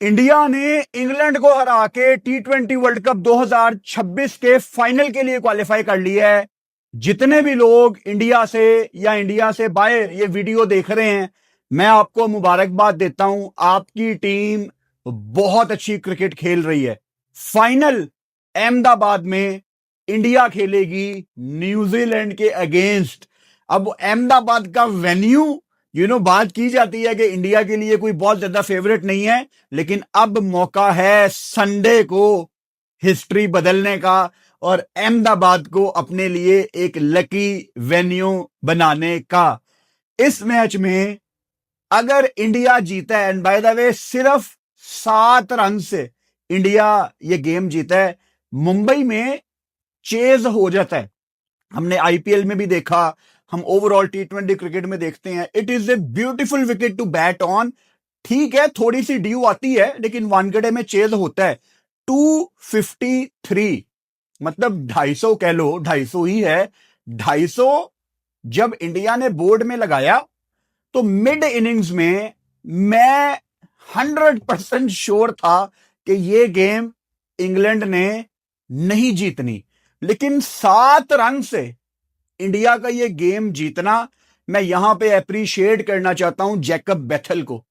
India ने England को हरा के T20 वर्ल्ड कप 2026 के फाइनल के लिए क्वालिफाई कर लिया है। जितने भी लोग इंडिया से या इंडिया से बाहर ये वीडियो देख रहे हैं, मैं आपको मुबारकबाद देता हूं। आपकी टीम बहुत अच्छी क्रिकेट खेल रही है। फाइनल अहमदाबाद में इंडिया खेलेगी न्यूजीलैंड के अगेंस्ट। अब अहमदाबाद का वेन्यू बात की जाती है कि इंडिया के लिए कोई बहुत ज्यादा फेवरेट नहीं है, लेकिन अब मौका है संडे को हिस्ट्री बदलने का और अहमदाबाद को अपने लिए एक लकी वेन्यू बनाने का। इस मैच में अगर इंडिया जीता है, एंड बाय द वे सिर्फ 7 रन से इंडिया ये गेम जीता है, मुंबई में चेज हो जाता है। हमने आईपीएल में भी देखा, हम ओवरऑल T20 क्रिकेट में देखते हैं। It is a beautiful wicket to bat on. ठीक है, थोड़ी सी ड्यू आती है, लेकिन वानखेड़े में चेज होता है। 253 मतलब 250 कह लो, 250 ही है। 250 जब इंडिया ने बोर्ड में लगाया तो मिड इनिंग्स में मैं 100% श्योर था कि ये गेम इंग्लैंड ने नहीं जीतनी, लेकिन 7 रन से इंडिया का ये गेम जीतना, मैं यहां पे अप्रिशिएट करना चाहता हूं जैकब बेथल को।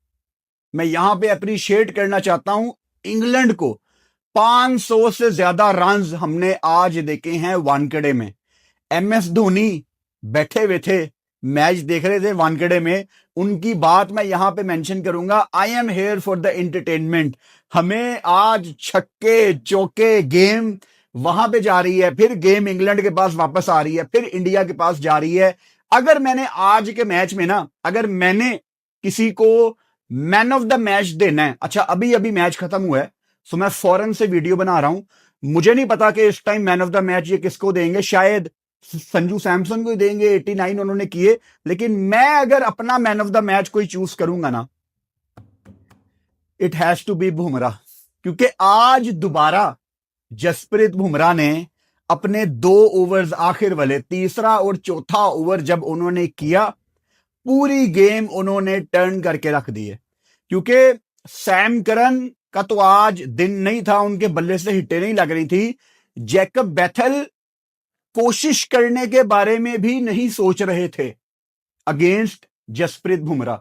मैं यहां पे अप्रिशिएट करना चाहता हूं इंग्लैंड को। 500 से ज्यादा रन्स हमने आज देखे हैं वानखेड़े में। MS धोनी बैठे हुए थे, मैच देख रहे थे वानखेड़े में। उनकी बात मैं यहां पे मेंशन करूंगा, I am here for the entertainment. हमें आज छक्के चौके गेम वहां पे जा रही है, फिर गेम इंग्लैंड के पास वापस आ रही है, फिर इंडिया के पास जा रही है। अगर मैंने आज के मैच में ना, अगर मैंने किसी को मैन ऑफ द मैच देना है, अच्छा अभी अभी मैच खत्म हुआ है, सो मैं फौरन से वीडियो बना रहा हूं। मुझे नहीं पता कि इस time man of the match ये किसको देंगे, शायद संजू सैमसन को देंगे, 89 उन्होंने किए। लेकिन मैं अगर अपना मैन ऑफ द मैच कोई चूज करूंगा ना, it has to be Bumrah, क्योंकि आज दोबारा जसप्रीत बुमराह ने अपने 2 ओवर्स आखिर वाले, तीसरा और चौथा ओवर जब उन्होंने किया, पूरी गेम उन्होंने टर्न करके रख दी है। क्योंकि सैम करन का तो आज दिन नहीं था, उनके बल्ले से हिट्टे नहीं लग रही थी। जैकब बेथल कोशिश करने के बारे में भी नहीं सोच रहे थे अगेंस्ट जसप्रीत बुमराह।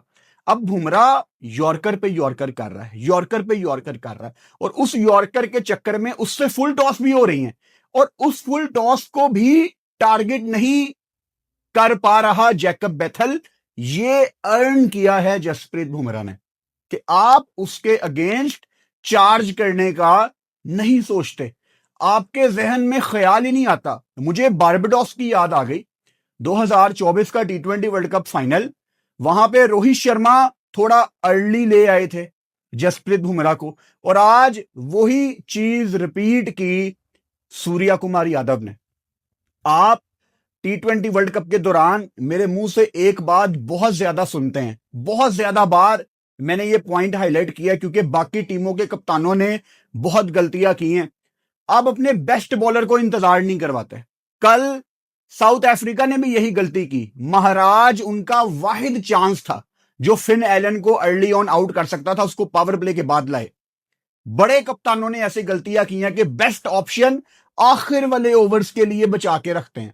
अब बुमराह यॉर्कर पे यॉर्कर कर रहा है, यॉर्कर पे यॉर्कर कर रहा है, और उस यॉर्कर के चक्कर में उससे फुल टॉस भी हो रही हैं, और उस फुल टॉस को भी टारगेट नहीं कर पा रहा जैकब बेथल। ये अर्न किया है जसप्रीत बुमराह ने कि आप उसके अगेंस्ट चार्ज करने का नहीं सोचते, आपके जहन में ख्याल ही नहीं आता। मुझे बारबाडोस की याद आ गई, 2024 का T20 वर्ल्ड कप फाइनल। वहां पे रोहित शर्मा थोड़ा अर्ली ले आए थे जसप्रीत बुमराह को, और आज वही चीज रिपीट की सूर्या कुमार यादव ने। आप T20 वर्ल्ड कप के दौरान मेरे मुंह से एक बात बहुत ज्यादा सुनते हैं, बहुत ज्यादा बार मैंने ये पॉइंट हाईलाइट किया, क्योंकि बाकी टीमों के कप्तानों ने बहुत गलतियां की हैं। आप अपने बेस्ट बॉलर को इंतजार नहीं करवाते। कल साउथ अफ्रीका ने भी यही गलती की। महाराज उनका वाहिद चांस था जो फिन एलन को अर्ली ऑन आउट कर सकता था, उसको पावर प्ले के बाद लाए। बड़े कप्तानों ने ऐसी गलतियां की हैं कि बेस्ट ऑप्शन आखिर वाले ओवर्स के लिए बचा के रखते हैं।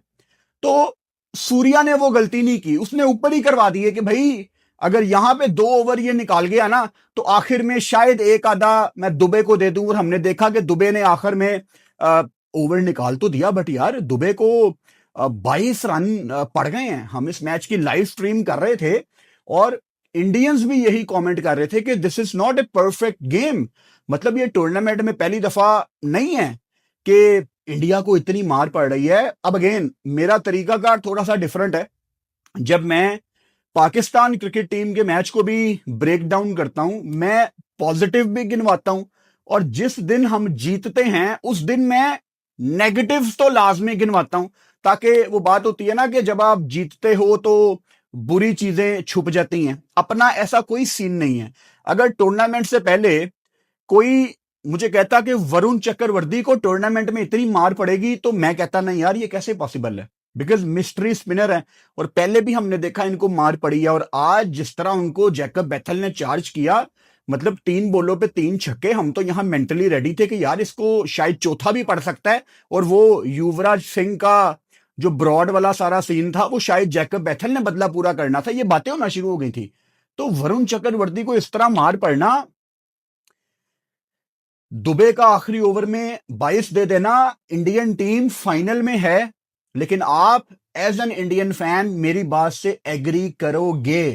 तो सूर्या ने वो गलती नहीं की, उसने ऊपर ही करवा दिए कि भाई अगर यहां पे 2 ओवर ये निकाल गया ना, तो आखिर में शायद एक आधा मैं दुबे को दे दूं। और हमने देखा कि दुबे ने आखिर में ओवर निकाल तो दिया, बट यार दुबे को 22 रन पड़ गए हैं। हम इस मैच की लाइव स्ट्रीम कर रहे थे और इंडियंस भी यही कमेंट कर रहे थे कि this is not a perfect game. मतलब ये टूर्नामेंट में पहली दफा नहीं है कि इंडिया को इतनी मार पड़ रही है। अब अगेन मेरा तरीकाकार थोड़ा सा डिफरेंट है। जब मैं पाकिस्तान क्रिकेट टीम के मैच को भी ब्रेक डाउन करता हूं, मैं पॉजिटिव भी गिनवाता हूं, और जिस दिन हम जीतते हैं उस दिन मैं नेगेटिव्स तो लाजमी गिनवाता हूं, ताकि वो बात होती है ना कि जब आप जीतते हो तो बुरी चीजें छुप जाती हैं। अपना ऐसा कोई सीन नहीं है। अगर टूर्नामेंट से पहले कोई मुझे कहता कि वरुण चक्रवर्ती को टूर्नामेंट में इतनी मार पड़ेगी, तो मैं कहता नहीं यार ये कैसे पॉसिबल है, बिकॉज मिस्ट्री स्पिनर है और पहले भी हमने देखा इनको मार पड़ी है। और आज जिस तरह उनको जैकब बेथल ने चार्ज किया, मतलब 3 बॉलों पे 3 छक्के। हम तो यहां मेंटली रेडी थे कि यार इसको शायद चौथा भी पड़ सकता है, और वो युवराज सिंह का जो ब्रॉड वाला सारा सीन था वो शायद जैकब बैथल ने बदला पूरा करना था। ये बातें होना शुरू हो गई थी। तो वरुण चक्रवर्ती को इस तरह मार पड़ना, दुबे का आखिरी ओवर में 22 दे देना, इंडियन टीम फाइनल में है। लेकिन आप एज एन इंडियन फैन मेरी बात से एग्री करोगे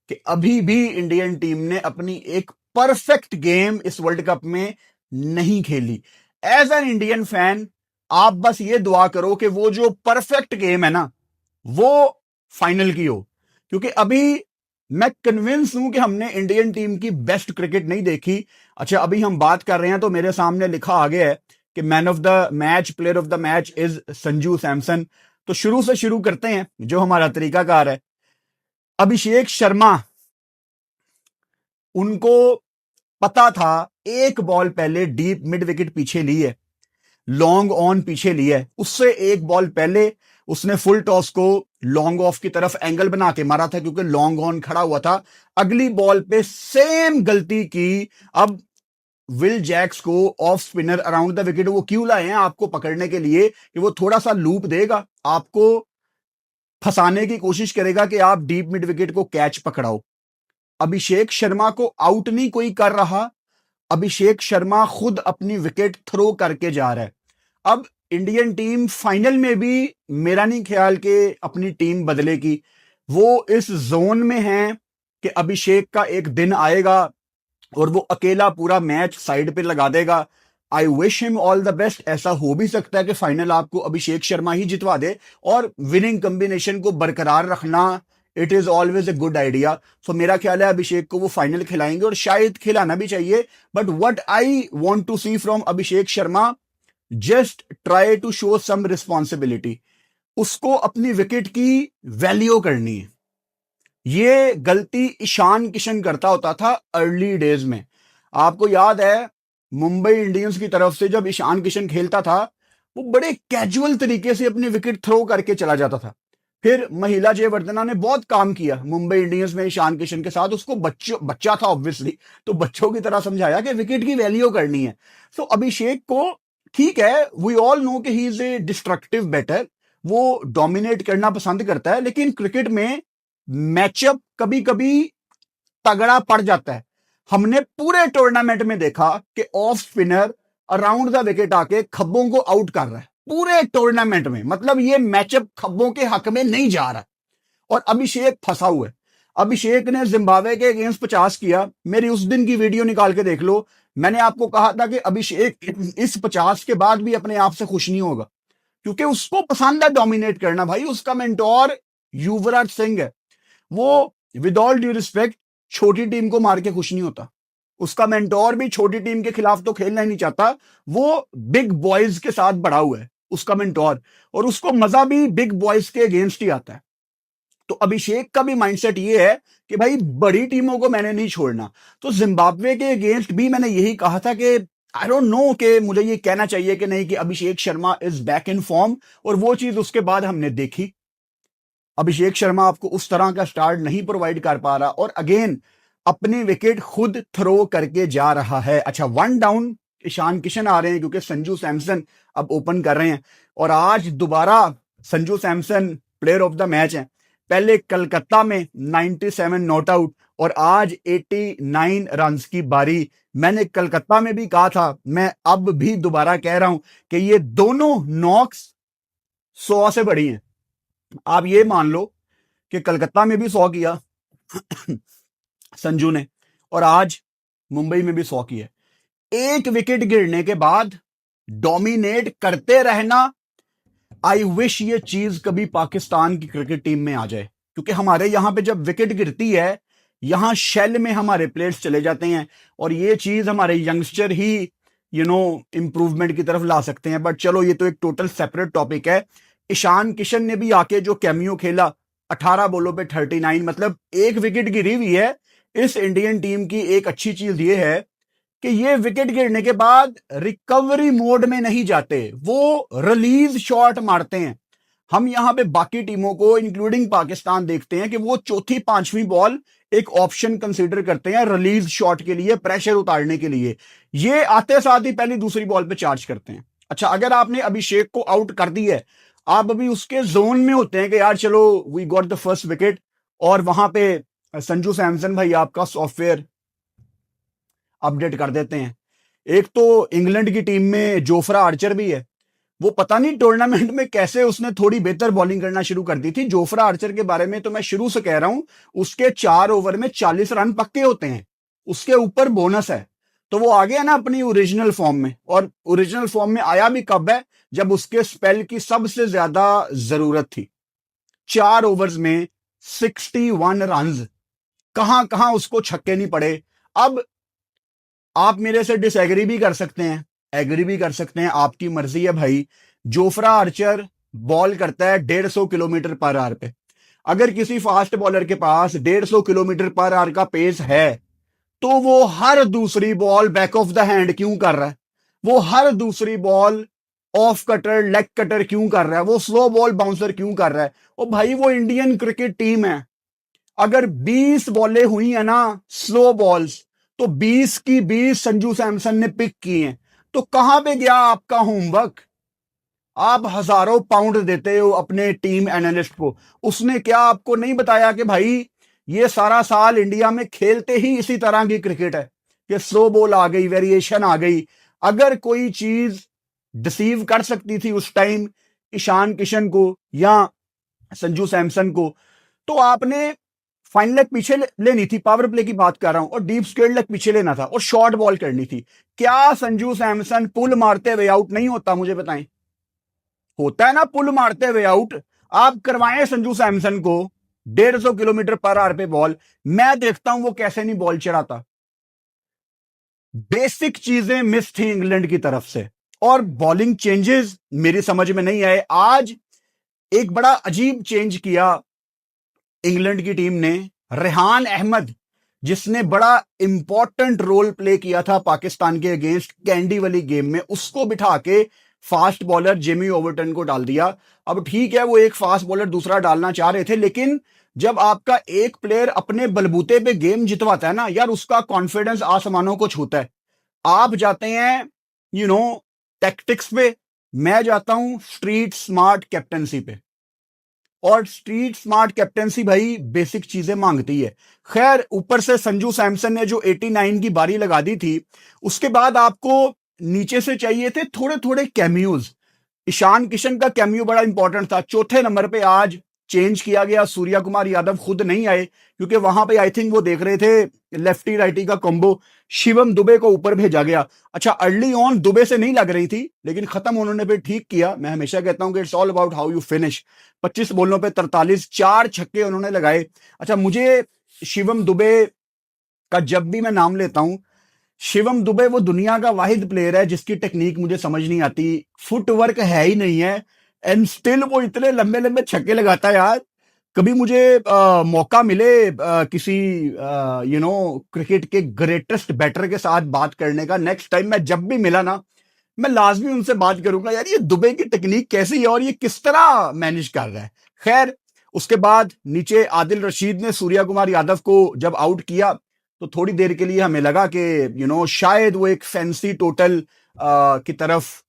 कि अभी भी इंडियन टीम ने अपनी एक परफेक्ट गेम इस वर्ल्ड कप में नहीं खेली। एज एन इंडियन फैन आप बस ये दुआ करो कि वो जो परफेक्ट गेम है ना वो फाइनल की हो, क्योंकि अभी मैं कन्विंस हूं कि हमने इंडियन टीम की बेस्ट क्रिकेट नहीं देखी। अच्छा, अभी हम बात कर रहे हैं तो मेरे सामने लिखा आ गया है कि man of the match, player of the match is Sanju Samson. तो शुरू से शुरू करते हैं जो हमारा तरीकाकार है। अभिषेक शर्मा, उनको पता था एक बॉल पहले डीप मिड विकेट पीछे ली है, लॉन्ग ऑन पीछे लिया है, उससे एक बॉल पहले उसने फुल टॉस को लॉन्ग ऑफ की तरफ एंगल बना के मारा था क्योंकि लॉन्ग ऑन खड़ा हुआ था। अगली बॉल पे सेम गलती की। अब विल जैक्स को off spinner around the wicket वो क्यों लाए हैं? आपको पकड़ने के लिए कि वो थोड़ा सा लूप देगा, आपको फंसाने की कोशिश करेगा कि आप डीप मिड विकेट को कैच पकड़ाओ। अभिषेक शर्मा को आउट नहीं कोई कर रहा, अभिषेक शर्मा खुद अपनी विकेट थ्रो करके जा रहा है। अब इंडियन टीम फाइनल में भी मेरा नहीं ख्याल कि अपनी टीम बदलेगी। वो इस जोन में है कि अभिषेक का एक दिन आएगा और वो अकेला पूरा मैच साइड पे लगा देगा। I wish him all the best. ऐसा हो भी सकता है कि फाइनल आपको अभिषेक शर्मा ही जितवा दे, और विनिंग कॉम्बिनेशन को बरकरार रखना it is always a good idea. So मेरा ख्याल है अभिषेक को वो फाइनल खिलाएंगे और शायद खिलाना भी चाहिए। But what I want to see from Abhishek Sharma, just try to show some responsibility. उसको अपनी विकेट की वैल्यू करनी है। ये गलती ईशान किशन करता होता था अर्ली डेज में। आपको याद है मुंबई इंडियंस की तरफ से जब ईशान किशन खेलता था वो बड़े कैजुअल तरीके से अपनी विकेट थ्रो करके चला जाता था। फिर महिला जयवर्धना ने बहुत काम किया मुंबई इंडियंस में ईशान किशन के साथ। उसको बच्चा था ऑब्वियसली, तो बच्चों की तरह समझाया कि विकेट की वैल्यू करनी है। सो अभिषेक को ठीक है, वी ऑल नो कि he is a destructive batter, वो डोमिनेट करना पसंद करता है, लेकिन क्रिकेट में मैचअप कभी कभी तगड़ा पड़ जाता है। हमने पूरे टूर्नामेंट में देखा कि off spinner around the wicket आके खब्बों को आउट कर रहा है पूरे टूर्नामेंट में। मतलब ये मैचअप खब्बों के हक में नहीं जा रहा, और अभिषेक फंसा हुआ है। अभिषेक ने जिम्बाब्वे के अगेंस्ट 50 किया। मेरी उस दिन की वीडियो निकाल के देख लो। मैंने आपको कहा था कि अभिषेक इस 50 के बाद भी अपने आप से खुश नहीं होगा, क्योंकि उसको पसंद है डोमिनेट करना। भाई उसका मेंटोर युवराज सिंह है। वो विद ऑल ड्यू रिस्पेक्ट छोटी टीम को मार के खुश नहीं होता। उसका मेंटोर भी छोटी टीम के खिलाफ तो खेलना ही नहीं चाहता, वो बिग बॉयज के साथ बड़ा हुआ है उसका मेंटोर, और उसको मजा भी बिग बॉयज के अगेंस्ट ही आता है। तो अभिषेक का भी माइंडसेट ये है कि भाई बड़ी टीमों को मैंने नहीं छोड़ना। तो जिम्बाब्वे के अगेंस्ट भी मैंने यही कहा था कि आई डोंट नो कि मुझे ये कहना चाहिए कि नहीं कि Abhishek Sharma is back in form, और वो चीज उसके बाद हमने देखी। अभिषेक शर्मा आपको उस तरह का स्टार्ट नहीं प्रोवाइड कर पा रहा, और अगेन अपनी विकेट खुद थ्रो करके जा रहा है। अच्छा, 1 डाउन ईशान किशन आ रहे हैं क्योंकि संजू सैमसन अब ओपन कर रहे हैं, और आज दोबारा Sanju Samson player of the match है। पहले कलकत्ता में 97 नॉट आउट और आज 89 रन की बारी। मैंने कलकत्ता में भी कहा था, मैं अब भी दोबारा कह रहा हूं कि ये दोनों नॉक्स 100 से बड़ी हैं। आप ये मान लो कि कलकत्ता में भी 100 किया संजू ने, और आज मुंबई में भी 100 किया। एक विकेट गिरने के बाद डोमिनेट करते रहना, आई विश ये चीज कभी पाकिस्तान की क्रिकेट टीम में आ जाए, क्योंकि हमारे यहां पे जब विकेट गिरती है यहां शेल में हमारे प्लेयर्स चले जाते हैं, और ये चीज हमारे यंगस्टर ही इंप्रूवमेंट की तरफ ला सकते हैं। बट चलो ये तो एक टोटल सेपरेट टॉपिक है। ईशान किशन ने भी आके जो कैमियो खेला 18 बॉलों पे 39, मतलब एक विकेट गिरी हुई है। इस इंडियन टीम की एक अच्छी चीज ये है कि ये विकेट गिरने के बाद रिकवरी मोड में नहीं जाते, वो रिलीज शॉट मारते हैं। हम यहां पे बाकी टीमों को इंक्लूडिंग पाकिस्तान देखते हैं कि वो चौथी पांचवी बॉल एक ऑप्शन कंसीडर करते हैं रिलीज शॉट के लिए, प्रेशर उतारने के लिए। ये आते साथ ही पहली दूसरी बॉल पे चार्ज करते हैं। अच्छा, अगर आपने अभिषेक को आउट कर दी है, आप अभी उसके जोन में होते हैं कि यार चलो we got the first wicket, और वहां पे संजू सैमसन भाई आपका सॉफ्टवेयर अपडेट कर देते हैं। एक तो इंग्लैंड की टीम में जोफ्रा आर्चर भी है, वो पता नहीं टूर्नामेंट में कैसे उसने थोड़ी बेहतर बॉलिंग करना शुरू कर दी थी। जोफ्रा आर्चर के बारे में तो मैं शुरू से कह रहा हूं, उसके 4 ओवर में 40 रन पक्के होते हैं, उसके ऊपर बोनस है। तो वो आ गया ना अपनी ओरिजिनल फॉर्म में, और ओरिजिनल फॉर्म में आया भी कब है, जब उसके स्पेल की सबसे ज्यादा जरूरत थी। 4 ओवर्स में 61 रन, कहां कहां उसको छक्के नहीं पड़े। अब आप मेरे से डिसएग्री भी कर सकते हैं, एग्री भी कर सकते हैं, आपकी मर्जी है भाई। जोफ्रा आर्चर बॉल करता है 150 किलोमीटर पर आवर पे। अगर किसी फास्ट बॉलर के पास 150 किलोमीटर पर आवर का पेस है, तो वो हर दूसरी ball back of the hand क्यों कर रहा है? वो हर दूसरी ball off cutter, leg cutter क्यों कर रहा है? वो स्लो बॉल बाउंसर क्यों कर रहा है? ओ भाई, वो इंडियन क्रिकेट टीम है। अगर 20 बॉलें हुई है ना स्लो बॉल्स, तो 20 की 20 संजू सैमसन ने पिक की हैं। तो कहां पे गया आपका होमवर्क? आप हजारों पाउंड देते हो अपने टीम एनालिस्ट को, उसने क्या आपको नहीं बताया कि भाई ये सारा साल इंडिया में खेलते ही इसी तरह की क्रिकेट है कि स्लो बॉल आ गई, वेरिएशन आ गई। अगर कोई चीज डिसीव कर सकती थी उस टाइम ईशान किशन को या संजू सैमसन को, तो आपने फाइन लेग पीछे लेनी थी, पावर प्ले की बात कर रहा हूं, और डीप स्क्वेयर लेग पीछे लेना था और शॉर्ट बॉल करनी थी। क्या संजू सैमसन पुल मारते हुए आउट नहीं होता? मुझे बताएं। होता है ना पुल मारते हुए आउट। आप करवाएं संजू सैमसन को 150 किलोमीटर पर आवर पे बॉल, मैं देखता हूं वो कैसे नहीं बॉल चढ़ाता। बेसिक चीजें मिस थी इंग्लैंड की तरफ से, और बॉलिंग चेंजेस मेरी समझ में नहीं आए। आज एक बड़ा अजीब चेंज किया इंग्लैंड की टीम ने। रेहान अहमद, जिसने बड़ा इंपॉर्टेंट रोल प्ले किया था पाकिस्तान के अगेंस्ट कैंडी वाली गेम में, उसको बिठा के फास्ट बॉलर जेमी ओवरटन को डाल दिया। अब ठीक है, वो एक फास्ट बॉलर दूसरा डालना चाह रहे थे, लेकिन जब आपका एक प्लेयर अपने बलबूते पे गेम जितवाता है ना यार, उसका कॉन्फिडेंस आसमानों को छूता है। आप जाते हैं टैक्टिक्स पे, मैं जाता हूं स्ट्रीट स्मार्ट कैप्टनसी पे। और स्ट्रीट स्मार्ट कैप्टेंसी भाई बेसिक चीजें मांगती है। खैर, ऊपर से संजू सैमसन ने जो 89 की बारी लगा दी थी, उसके बाद आपको नीचे से चाहिए थे थोड़े थोड़े कैमियोज। ईशान किशन का कैमियो बड़ा इंपॉर्टेंट था। चौथे नंबर पे आज चेंज किया गया, सूर्या कुमार यादव खुद नहीं आए, क्योंकि वहां पे आई थिंक वो देख रहे थे लेफ्टी राइटी का कॉम्बो। शिवम दुबे को ऊपर भेजा गया। अच्छा, अर्ली ऑन दुबे से नहीं लग रही थी, लेकिन खत्म उन्होंने फिर ठीक किया। मैं हमेशा कहता हूं कि it's all about how you finish. 25 बॉलों पे 43, 4 छक्के उन्होंने लगाए। अच्छा, मुझे शिवम दुबे का जब भी मैं नाम लेता हूं, शिवम दुबे वो दुनिया का वाहिद प्लेयर है जिसकी टेक्निक मुझे समझ नहीं आती। फुटवर्क है ही नहीं है, एंड स्टिल वो इतने लंबे लंबे छक्के लगाता है यार। कभी मुझे मौका मिले किसी क्रिकेट के ग्रेटेस्ट बैटर के साथ बात करने का, नेक्स्ट टाइम मैं जब भी मिला ना, मैं लाजमी उनसे बात करूंगा यार ये दुबे की टेक्निक कैसी है और ये किस तरह मैनेज कर रहा है। खैर, उसके बाद नीचे आदिल रशीद ने सूर्या कुमार यादव को जब आउट किया, तो थोड़ी देर के लिए हमें लगा कि शायद वो एक फैंसी टोटल की तरफ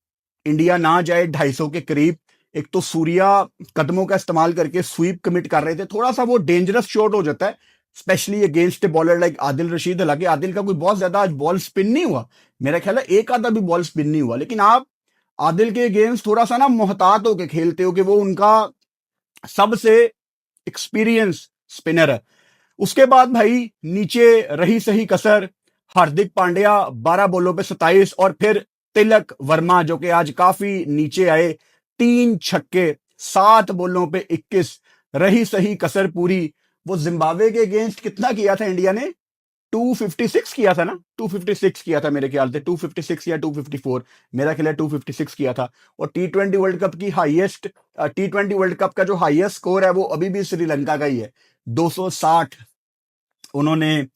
इंडिया ना जाए 250 के करीब। एक तो सूर्या कदमों का इस्तेमाल करके स्वीप कमिट कर रहे थे, थोड़ा सा वो डेंजरस शॉट हो जाता है, specially against a bowler like Adil Rashid. हालांकि आदिल का कोई बहुत ज्यादा आज बॉल स्पिन नहीं हुआ, मेरा ख्याल है एक आधा भी बॉल स्पिन नहीं हुआ, लेकिन आप आदिल के अगेंस्ट थोड़ा सा ना मोहतात होकर खेलते हो कि वो उनका सबसे एक्सपीरियंस स्पिनर है। उसके बाद भाई नीचे रही सही कसर, हार्दिक पांड्या 12 बॉलों पे 27, और फिर तिलक वर्मा जो कि आज काफी नीचे आए, 3 छक्के 7 बॉलों पे 21, रही सही कसर पूरी। वो जिम्बाब्वे के अगेंस्ट कितना किया था इंडिया ने? 256 किया था ना, 256 किया था मेरे ख्याल से, 256 या 254, मेरा ख्याल है 256 किया था। और T20 वर्ल्ड कप की हाईएस्ट, T20 वर्ल्ड कप का जो हाईएस्ट स्कोर है वो अभी भी श्रीलंका का ही है, 260 उन्होंने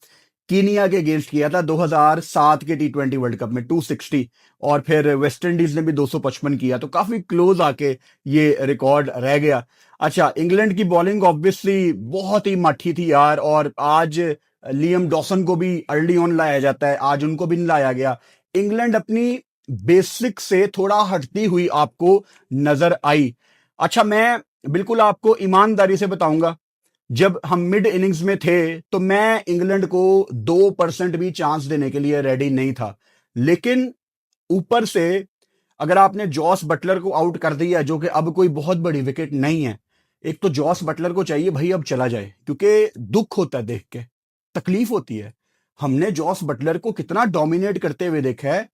कीनिया के अगेंस्ट किया था 2007 के टी20 वर्ल्ड कप में 260, और फिर वेस्ट इंडीज ने भी 255 किया, तो काफी क्लोज आके ये रिकॉर्ड रह गया। अच्छा, इंग्लैंड की बॉलिंग ऑब्वियसली बहुत ही माठी थी यार, और आज लियम डॉसन को भी अर्ली ऑन लाया जाता है, आज उनको भी नहीं लाया गया। इंग्लैंड अपनी बेसिक से थोड़ा हटती हुई आपको नजर आई। अच्छा, मैं बिल्कुल आपको ईमानदारी से बताऊंगा, जब हम मिड इनिंग्स में थे तो मैं इंग्लैंड को 2% भी चांस देने के लिए रेडी नहीं था, लेकिन ऊपर से अगर आपने जॉस बटलर को आउट कर दिया, जो कि अब कोई बहुत बड़ी विकेट नहीं है, एक तो जॉस बटलर को चाहिए भाई अब चला जाए, क्योंकि दुख होता है देख के, तकलीफ होती है। हमने जॉस बटलर को कितना डोमिनेट करते हुए देखा है,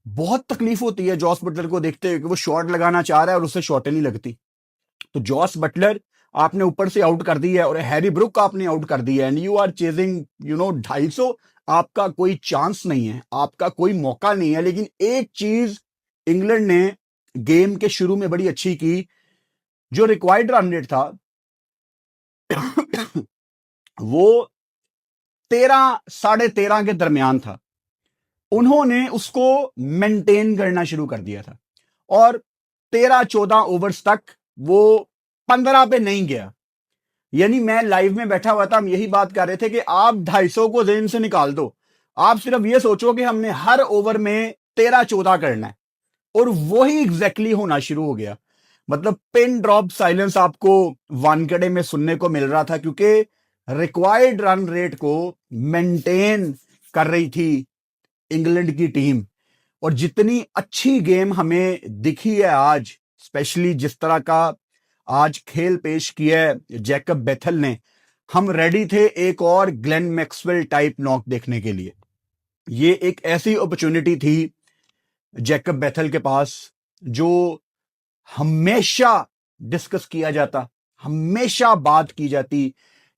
बहुत तकलीफ होती है जॉस बटलर को देखते हुए कि वो शॉट लगाना चाह रहा है और उससे शॉटें नहीं लगती। तो जॉस बटलर आपने ऊपर से आउट कर दिया है, और हैरी ब्रुक आपने आउट कर दिया है, एंड यू आर चेजिंग 250। आपका कोई चांस नहीं है, आपका कोई मौका नहीं है। लेकिन एक चीज इंग्लैंड ने गेम के शुरू में बड़ी अच्छी की, जो रिक्वायर्ड रन रेट था वो 13 साढ़े 13 के दरमियान था, उन्होंने उसको मेंटेन करना शुरू कर दिया था, और 13-14 ओवर्स तक वो 15 पे नहीं गया। यानी मैं लाइव में बैठा हुआ था, हम यही बात कर रहे थे कि आप 250 को जेन से निकाल दो, आप सिर्फ ये सोचो कि हमने हर ओवर में 13-14 करना है, और वही एग्जैक्टली होना शुरू हो गया। मतलब पिन ड्रॉप साइलेंस आपको वानखेड़े में सुनने को मिल रहा था, क्योंकि रिक्वायर्ड रन रेट को मेंटेन कर रही थी इंग्लैंड की टीम। और जितनी अच्छी गेम हमें दिखी है आज, स्पेशली जिस तरह का आज खेल पेश किया है जैकब बेथल ने, हम रेडी थे एक और ग्लेन मैक्सवेल टाइप नॉक देखने के लिए। ये एक ऐसी अपॉर्चुनिटी थी जैकब बेथल के पास, जो हमेशा डिस्कस किया जाता, हमेशा बात की जाती।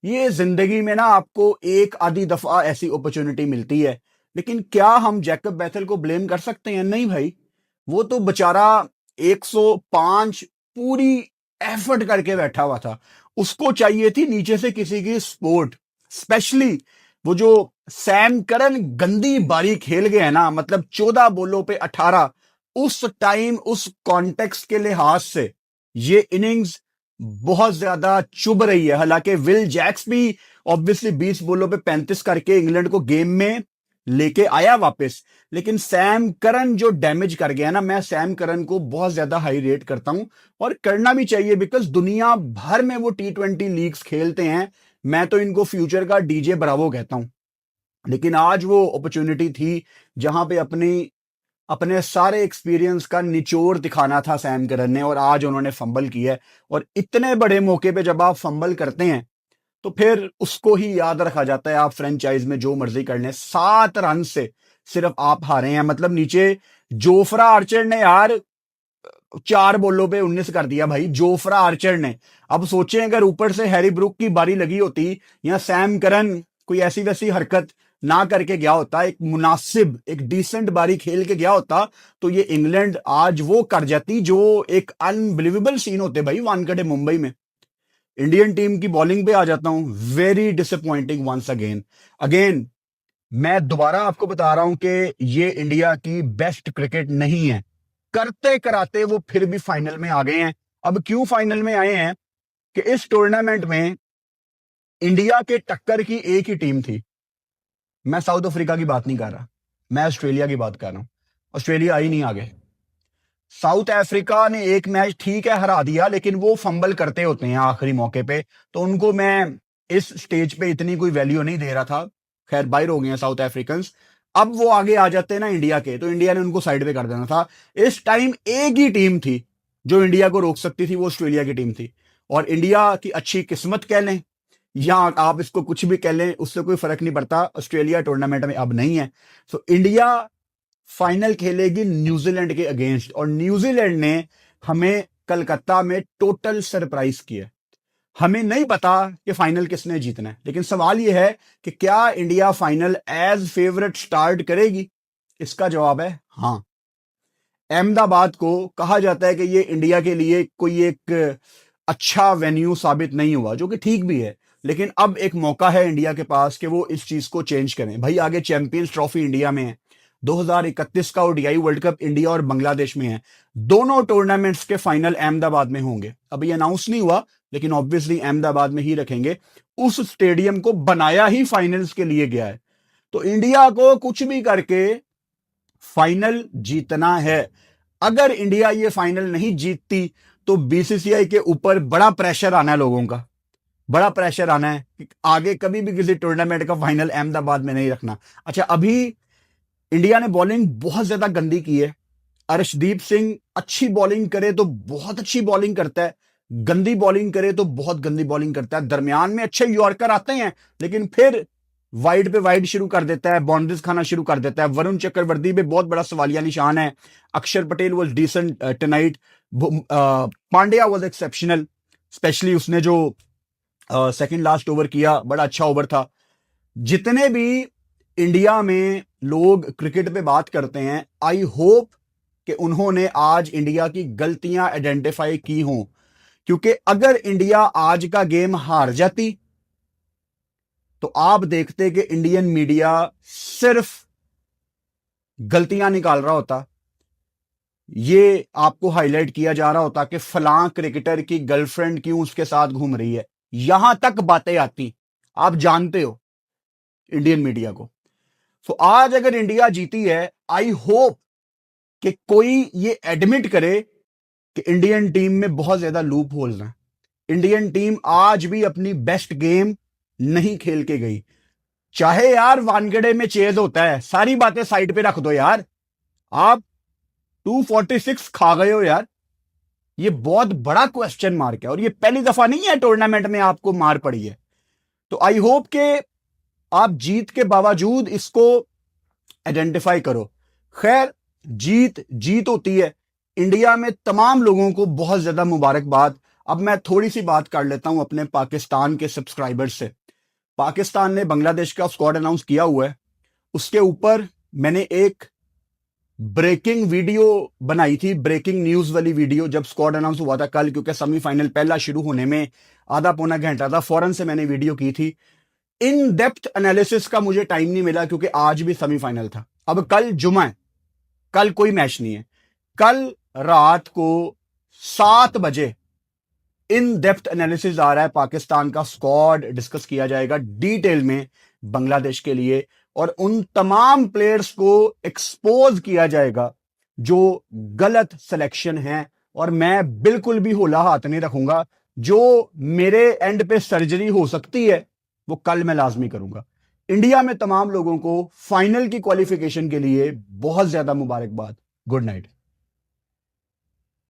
ये जिंदगी में ना आपको एक आधी दफा ऐसी अपॉर्चुनिटी मिलती है, लेकिन क्या हम जैकब बेथल को ब्लेम कर सकते हैं? नहीं भाई, वो तो बेचारा 105 पूरी एफर्ट करके बैठा हुआ था, उसको चाहिए थी नीचे से किसी की सपोर्ट। स्पेशली वो जो सैम करन गंदी बारी खेल गया ना, मतलब 14 बॉलों पे 18, उस टाइम उस कॉन्टेक्स्ट के लिहाज से ये इनिंग्स बहुत ज्यादा चुभ रही है। हालांकि विल जैक्स भी ऑब्वियसली 20 बॉलों पे 35 करके इंग्लैंड को गेम में लेके आया वापस, लेकिन सैम करन जो डैमेज कर गया ना, मैं सैम करन को बहुत ज्यादा हाई रेट करता हूं, और करना भी चाहिए, बिकॉज दुनिया भर में वो T20 लीग्स खेलते हैं। मैं तो इनको फ्यूचर का डीजे ब्रावो कहता हूं। लेकिन आज वो अपॉर्चुनिटी थी जहां पे अपने सारे एक्सपीरियंस का निचोड़ दिखाना था सैम करन ने, और आज उन्होंने फंबल किया है। और इतने बड़े मौके पे जब आप फंबल करते हैं तो फिर उसको ही याद रखा जाता है। आप फ्रेंचाइज में जो मर्जी कर लें, 7 रन से सिर्फ आप हारे हैं। मतलब नीचे जोफ्रा आर्चर ने यार 4 बॉलों पे 19 कर दिया भाई, जोफ्रा आर्चर ने। अब सोचें अगर ऊपर से हैरी ब्रुक की बारी लगी होती, या सैम करन कोई ऐसी वैसी हरकत ना करके गया होता, एक मुनासिब एक डिसेंट बारी खेल के गया होता, तो ये इंग्लैंड आज वो कर जाती जो एक अनबिलीवेबल सीन होते भाई वानखेड़े मुंबई में। इंडियन टीम की बॉलिंग पे आ जाता हूं, very disappointing once again. Again मैं दोबारा आपको बता रहा हूं कि ये इंडिया की बेस्ट क्रिकेट नहीं है। करते कराते वो फिर भी फाइनल में आ गए हैं। अब क्यों फाइनल में आए हैं कि इस टूर्नामेंट में इंडिया के टक्कर की एक ही टीम थी। मैं साउथ अफ्रीका की बात नहीं कर रहा, मैं ऑस्ट्रेलिया की बात कर रहा हूं। ऑस्ट्रेलिया आई नहीं आगे। साउथ अफ्रीका ने एक मैच ठीक है हरा दिया, लेकिन वो फंबल करते होते हैं आखिरी मौके पे, तो उनको मैं इस स्टेज पे इतनी कोई वैल्यू नहीं दे रहा था। खैर बाहर हो गए हैं साउथ अफ्रीकन। अब वो आगे आ जाते हैं ना इंडिया के, तो इंडिया ने उनको साइड पे कर देना था। इस टाइम एक ही टीम थी जो इंडिया को रोक सकती थी, वो ऑस्ट्रेलिया की टीम थी। और इंडिया की अच्छी किस्मत कह लें या आप इसको कुछ भी कह लें, उससे कोई फर्क नहीं पड़ता, ऑस्ट्रेलिया टूर्नामेंट में अब नहीं है। तो इंडिया फाइनल खेलेगी न्यूजीलैंड के अगेंस्ट, और न्यूजीलैंड ने हमें कलकत्ता में टोटल सरप्राइज किया। हमें नहीं पता कि फाइनल किसने जीतना है, लेकिन सवाल यह है कि क्या India final as favourite start करेगी? इसका जवाब है हां। अहमदाबाद को कहा जाता है कि ये इंडिया के लिए कोई एक अच्छा वेन्यू साबित नहीं हुआ, जो कि ठीक भी है, लेकिन अब एक मौका है इंडिया के पास कि वो इस चीज को चेंज करें। भाई आगे चैंपियंस ट्रॉफी इंडिया में है, 2031 का ओडीआई वर्ल्ड कप इंडिया और बांग्लादेश में है। दोनों टूर्नामेंट्स के फाइनल अहमदाबाद में होंगे। अभी अनाउंस नहीं हुआ, लेकिन ऑब्वियसली अहमदाबाद में ही रखेंगे। उस स्टेडियम को बनाया ही फाइनल्स के लिए गया है। तो इंडिया को कुछ भी करके फाइनल जीतना है। अगर इंडिया ये फाइनल नहीं जीतती तो बीसीसीआई के ऊपर बड़ा प्रेशर आना है, लोगों का बड़ा प्रेशर आना है कि आगे कभी भी किसी टूर्नामेंट का फाइनल अहमदाबाद में नहीं रखना। अच्छा, अभी इंडिया ने बॉलिंग बहुत ज्यादा गंदी की है। अर्शदीप सिंह अच्छी बॉलिंग करे तो बहुत अच्छी बॉलिंग करता है, गंदी बॉलिंग करे तो बहुत गंदी बॉलिंग करता है। दरमियान में अच्छे यॉर्कर आते हैं, लेकिन फिर वाइड पे वाइड शुरू कर देता है, बाउंड्रीज खाना शुरू कर देता है। वरुण चक्रवर्ती पे बहुत बड़ा सवालिया निशान है। Akshar Patel was decent tonight. Pandya was exceptional, specially उसने जो सेकंड लास्ट ओवर किया, बड़ा अच्छा ओवर था। जितने भी इंडिया में लोग क्रिकेट पे बात करते हैं, आई होप कि उन्होंने आज इंडिया की गलतियां आइडेंटिफाई की हों, क्योंकि अगर इंडिया आज का गेम हार जाती तो आप देखते कि इंडियन मीडिया सिर्फ गलतियां निकाल रहा होता। ये आपको हाईलाइट किया जा रहा होता कि फलां क्रिकेटर की गर्लफ्रेंड क्यों उसके साथ घूम रही है, यहां तक बातें आती। आप जानते हो इंडियन मीडिया को। तो आज अगर इंडिया जीती है, आई होप कि कोई ये एडमिट करे कि इंडियन टीम में बहुत ज्यादा लूप होल्स हैं। इंडियन टीम आज भी अपनी बेस्ट गेम नहीं खेल के गई। चाहे यार वानखेड़े में चेज होता है, सारी बातें साइड पे रख दो यार। आप 246 खा गए हो यार, ये बहुत बड़ा क्वेश्चन मार्क है, और ये पहली दफा नहीं है टूर्नामेंट में आपको मार पड़ी है। तो आई होप के आप जीत के बावजूद इसको आइडेंटिफाई करो। खैर, जीत जीत होती है। इंडिया में तमाम लोगों को बहुत ज्यादा मुबारकबाद। अब मैं थोड़ी सी बात कर लेता हूं अपने पाकिस्तान के सब्सक्राइबर्स से। पाकिस्तान ने बांग्लादेश का स्क्वाड अनाउंस किया हुआ है, उसके ऊपर मैंने एक ब्रेकिंग वीडियो बनाई थी, ब्रेकिंग न्यूज वाली वीडियो, जब स्क्वाड अनाउंस हुआ था कल, क्योंकि सेमीफाइनल पहला शुरू होने में आधा पौना घंटा था, फौरन से मैंने वीडियो की थी। इन डेप्थ एनालिसिस का मुझे टाइम नहीं मिला क्योंकि आज भी सेमीफाइनल था। अब कल जुमा है, कल कोई मैच नहीं है। कल रात को 7 बजे इन डेप्थ एनालिसिस आ रहा है, पाकिस्तान का स्क्वाड डिस्कस किया जाएगा डिटेल में बांग्लादेश के लिए, और उन तमाम प्लेयर्स को एक्सपोज किया जाएगा जो गलत सिलेक्शन है। और मैं बिल्कुल भी होला हाथ नहीं रखूंगा। जो मेरे एंड पे सर्जरी हो सकती है वो कल मैं लाजमी करूंगा। इंडिया में तमाम लोगों को फाइनल की क्वालिफिकेशन के लिए बहुत ज्यादा मुबारकबाद। Good night.